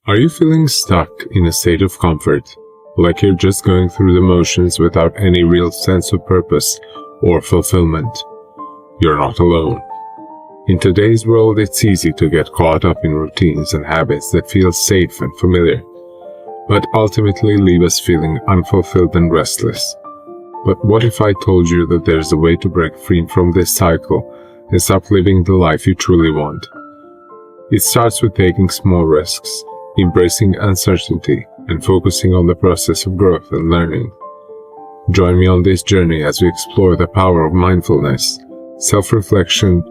Are you feeling stuck in a state of comfort, like you're just going through the motions without any real sense of purpose or fulfillment? You're not alone. In today's world, it's easy to get caught up in routines and habits that feel safe and familiar, but ultimately leave us feeling unfulfilled and restless. But what if I told you that there's a way to break free from this cycle and start living the life you truly want? It starts with taking small risks, embracing uncertainty, and focusing on the process of growth and learning. Join me on this journey as we explore the power of mindfulness, self-reflection,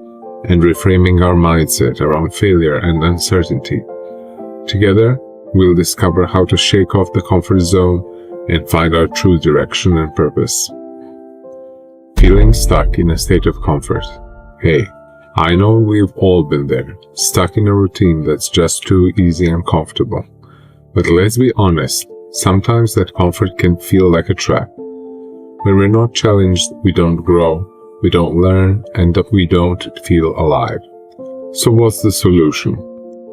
and reframing our mindset around failure and uncertainty. Together, we'll discover how to shake off the comfort zone and find our true direction and purpose. Feeling stuck in a state of comfort. Hey, I know we've all been there, stuck in a routine that's just too easy and comfortable. But let's be honest, sometimes that comfort can feel like a trap. When we're not challenged, we don't grow, we don't learn, and we don't feel alive. So what's the solution?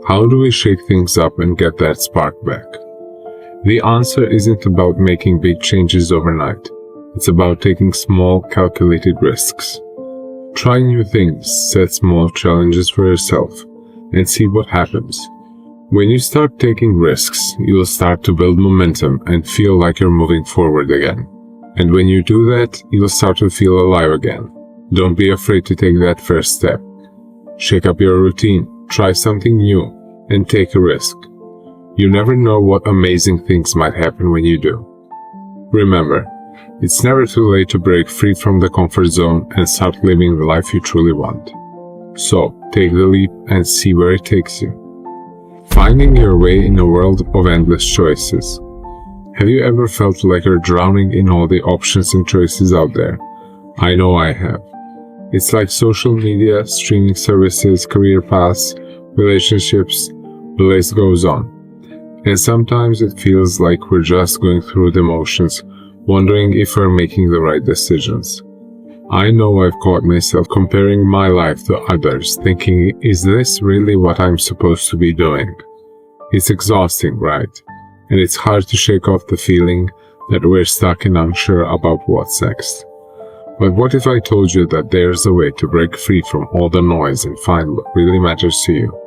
How do we shake things up and get that spark back? The answer isn't about making big changes overnight. It's about taking small, calculated risks. Try new things, set small challenges for yourself, and see what happens. When you start taking risks, you'll start to build momentum and feel like you're moving forward again. And when you do that, you'll start to feel alive again. Don't be afraid to take that first step. Shake up your routine, try something new, and take a risk. You never know what amazing things might happen when you do. Remember, it's never too late to break free from the comfort zone and start living the life you truly want. So, take the leap and see where it takes you. Finding your way in a world of endless choices. Have you ever felt like you're drowning in all the options and choices out there? I know I have. It's like social media, streaming services, career paths, relationships, the list goes on. And sometimes it feels like we're just going through the motions, wondering if we're making the right decisions. I know I've caught myself comparing my life to others, thinking, is this really what I'm supposed to be doing? It's exhausting, right? And it's hard to shake off the feeling that we're stuck and unsure about what's next. But what if I told you that there's a way to break free from all the noise and find what really matters to you?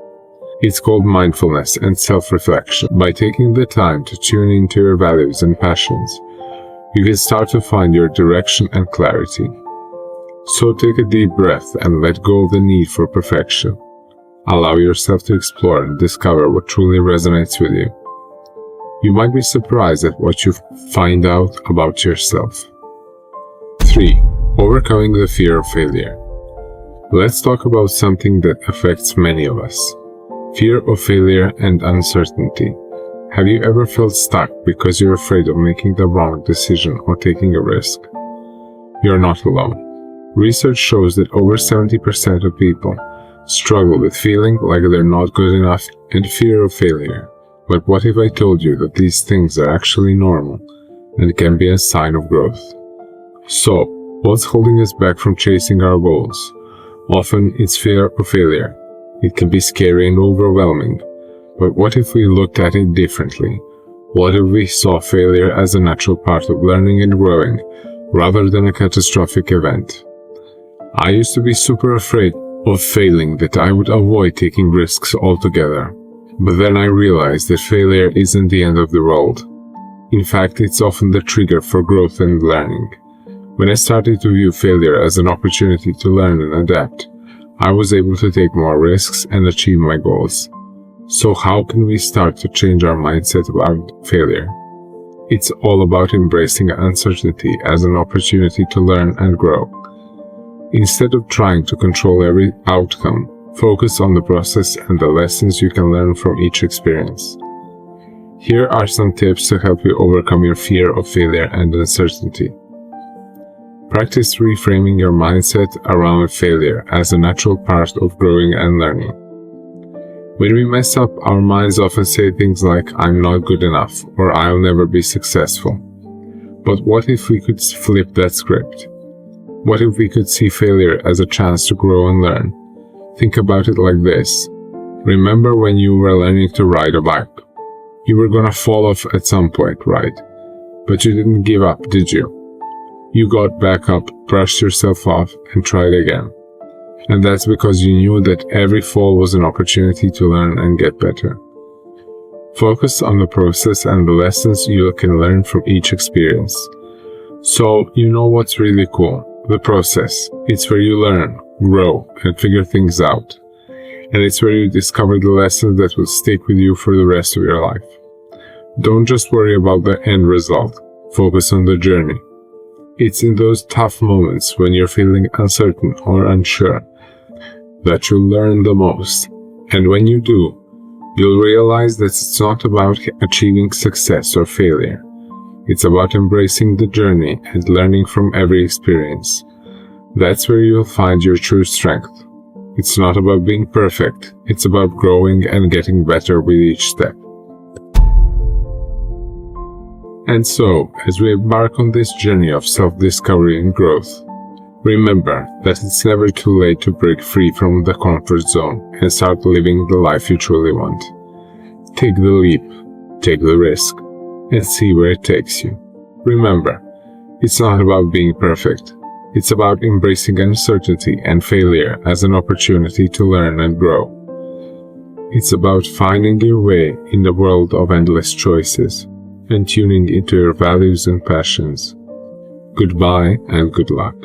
It's called mindfulness and self-reflection. By taking the time to tune into your values and passions, you can start to find your direction and clarity. So take a deep breath and let go of the need for perfection. Allow yourself to explore and discover what truly resonates with you. You might be surprised at what you find out about yourself. 3. Overcoming the fear of failure. Let's talk about something that affects many of us. Fear of failure and uncertainty. Have you ever felt stuck because you're afraid of making the wrong decision or taking a risk? You're not alone. Research shows that over 70% of people struggle with feeling like they're not good enough and fear of failure. But what if I told you that these things are actually normal and can be a sign of growth? So, what's holding us back from chasing our goals? Often it's fear of failure. It can be scary and overwhelming. But what if we looked at it differently? What if we saw failure as a natural part of learning and growing, rather than a catastrophic event? I used to be super afraid of failing that I would avoid taking risks altogether. But then I realized that failure isn't the end of the world. In fact, it's often the trigger for growth and learning. When I started to view failure as an opportunity to learn and adapt, I was able to take more risks and achieve my goals. So how can we start to change our mindset about failure? It's all about embracing uncertainty as an opportunity to learn and grow. Instead of trying to control every outcome, focus on the process and the lessons you can learn from each experience. Here are some tips to help you overcome your fear of failure and uncertainty. Practice reframing your mindset around failure as a natural part of growing and learning. When we mess up, our minds often say things like, I'm not good enough, or I'll never be successful. But what if we could flip that script? What if we could see failure as a chance to grow and learn? Think about it like this. Remember when you were learning to ride a bike? You were gonna fall off at some point, right? But you didn't give up, did you? You got back up, brushed yourself off, and tried again. And that's because you knew that every fall was an opportunity to learn and get better. Focus on the process and the lessons you can learn from each experience. So, you know what's really cool? The process. It's where you learn, grow, and figure things out. And it's where you discover the lessons that will stick with you for the rest of your life. Don't just worry about the end result. Focus on the journey. It's in those tough moments when you're feeling uncertain or unsure that you'll learn the most. And when you do, you'll realize that it's not about achieving success or failure. It's about embracing the journey and learning from every experience. That's where you'll find your true strength. It's not about being perfect. It's about growing and getting better with each step. And so, as we embark on this journey of self-discovery and growth, remember that it's never too late to break free from the comfort zone and start living the life you truly want. Take the leap, take the risk, and see where it takes you. Remember, it's not about being perfect. It's about embracing uncertainty and failure as an opportunity to learn and grow. It's about finding your way in the world of endless choices and tuning into your values and passions. Goodbye and good luck.